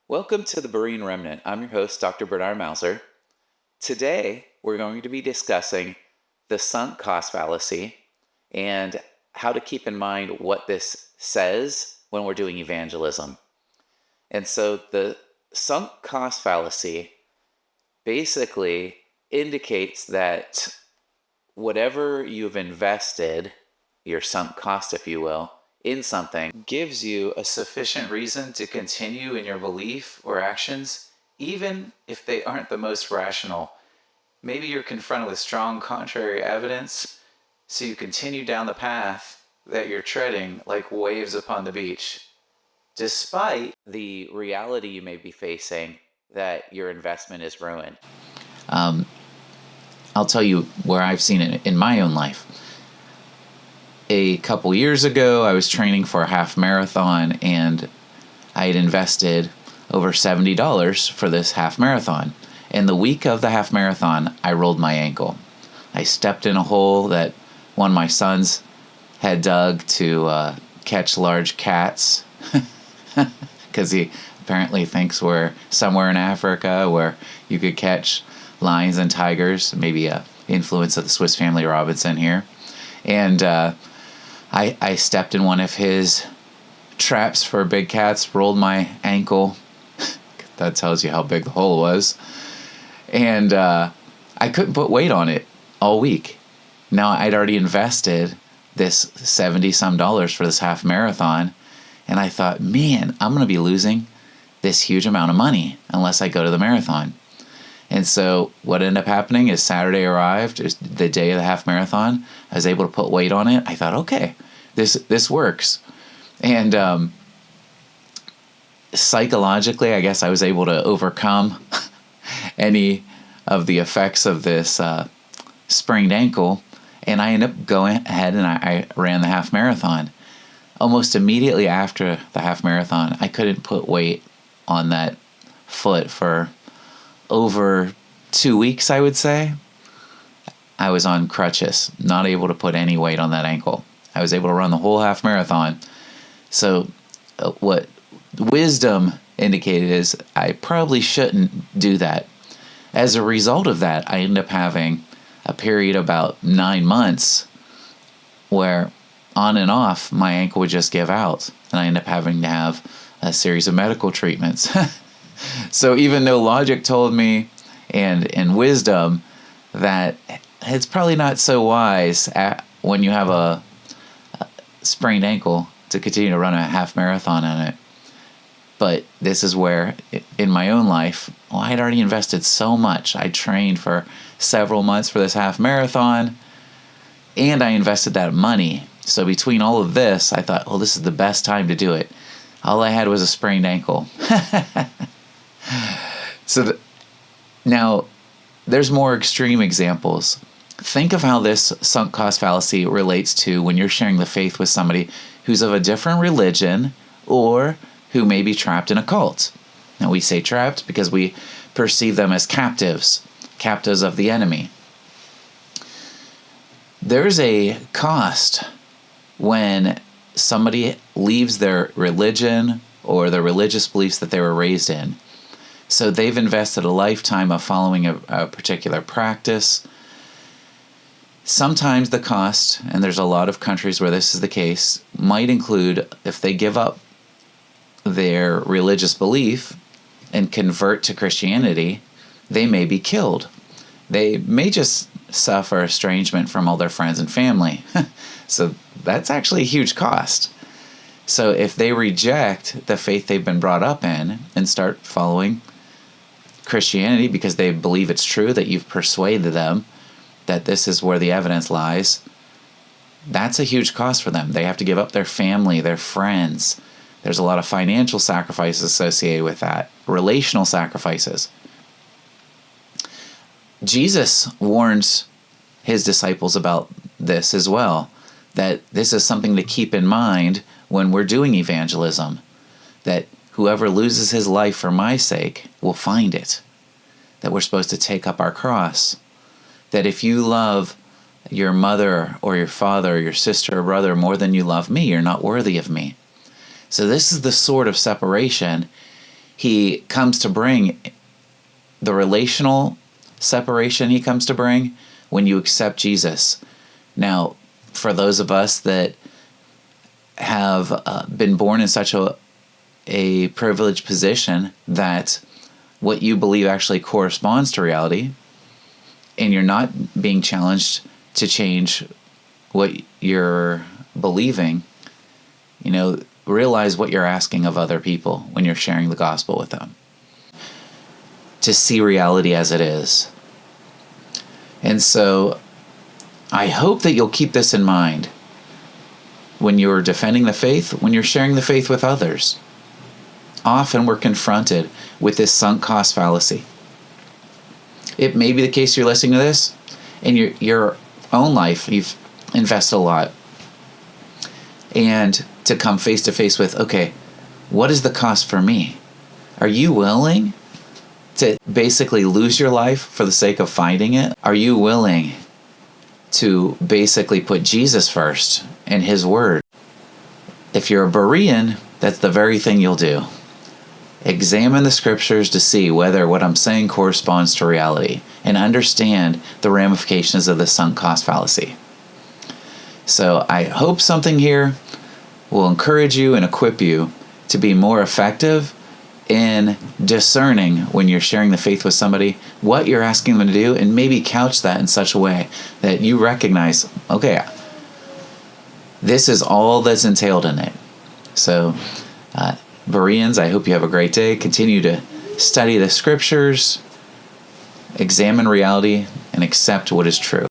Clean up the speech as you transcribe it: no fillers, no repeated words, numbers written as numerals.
Welcome to the Berean Remnant. I'm your host, Dr. Bernard Mauser. Today, we're going to be discussing the sunk cost fallacy and how to keep in mind what this says when we're doing evangelism. And so the sunk cost fallacy basically indicates that whatever you've invested, your sunk cost, if you will, in something, gives you a sufficient reason to continue in your belief or actions, even if they aren't the most rational. Maybe you're confronted with strong contrary evidence, so you continue down the path that you're treading like waves upon the beach, despite the reality you may be facing that your investment is ruined. I'll tell you where I've seen it in my own life. A couple years ago, I was training for a half marathon, and I had invested over $70 for this half marathon. And the week of the half marathon, I rolled my ankle. I stepped in a hole that one of my sons had dug to catch large cats, because he apparently thinks we're somewhere in Africa where you could catch lions and tigers, maybe a influence of the Swiss Family Robinson here. And I stepped in one of his traps for big cats, rolled my ankle. That tells you how big the hole was. And I couldn't put weight on it all week. Now, I'd already invested this $70-some for this half marathon, and I thought, man, I'm going to be losing this huge amount of money unless I go to the marathon. And so what ended up happening is Saturday arrived, it was the day of the half marathon. I was able to put weight on it. I thought, okay, this works. And psychologically, I guess I was able to overcome any of the effects of this sprained ankle. And I ended up going ahead and I ran the half marathon. Almost immediately after the half marathon, I couldn't put weight on that foot for over 2 weeks, I would say. I was on crutches, not able to put any weight on that ankle. I was able to run the whole half marathon. So what wisdom indicated is I probably shouldn't do that. As a result of that, I ended up having a period about 9 months where on and off my ankle would just give out, and I ended up having to have a series of medical treatments. So even though logic told me and wisdom that it's probably not so wise when you have a sprained ankle to continue to run a half marathon on it. But this is where, in my own life, I had already invested so much. I trained for several months for this half marathon, and I invested that money. So between all of this, I thought, oh, this is the best time to do it. All I had was a sprained ankle. So now, there's more extreme examples. Think of how this sunk cost fallacy relates to when you're sharing the faith with somebody who's of a different religion or who may be trapped in a cult. Now, we say trapped because we perceive them as captives of the enemy. There's a cost when somebody leaves their religion or the religious beliefs that they were raised in. So they've invested a lifetime of following a particular practice. Sometimes the cost, and there's a lot of countries where this is the case, might include if they give up their religious belief and convert to Christianity, they may be killed. They may just suffer estrangement from all their friends and family. So that's actually a huge cost. So if they reject the faith they've been brought up in and start following Christianity because they believe it's true, that you've persuaded them that this is where the evidence lies, that's a huge cost for them. They have to give up their family, their friends. There's a lot of financial sacrifices associated with that, relational sacrifices. Jesus warns his disciples about this as well, that this is something to keep in mind when we're doing evangelism, that whoever loses his life for my sake will find it, that we're supposed to take up our cross, that if you love your mother or your father or your sister or brother more than you love me, you're not worthy of me. So this is the sort of separation he comes to bring, the relational separation he comes to bring when you accept Jesus. Now, for those of us that have been born in such a privileged position that what you believe actually corresponds to reality, and you're not being challenged to change what you're believing, realize what you're asking of other people when you're sharing the gospel with them. To see reality as it is. And so I hope that you'll keep this in mind when you're defending the faith, when you're sharing the faith with others. Often we're confronted with this sunk cost fallacy. It may be the case you're listening to this, in your own life, you've invested a lot. And to come face to face with, okay, what is the cost for me? Are you willing to basically lose your life for the sake of finding it? Are you willing to basically put Jesus first and his word? If you're a Berean, that's the very thing you'll do. Examine the scriptures to see whether what I'm saying corresponds to reality and understand the ramifications of the sunk cost fallacy. So I hope something here will encourage you and equip you to be more effective in discerning when you're sharing the faith with somebody, what you're asking them to do, and maybe couch that in such a way that you recognize, okay, this is all that's entailed in it. So, Bereans, I hope you have a great day. Continue to study the scriptures, examine reality, and accept what is true.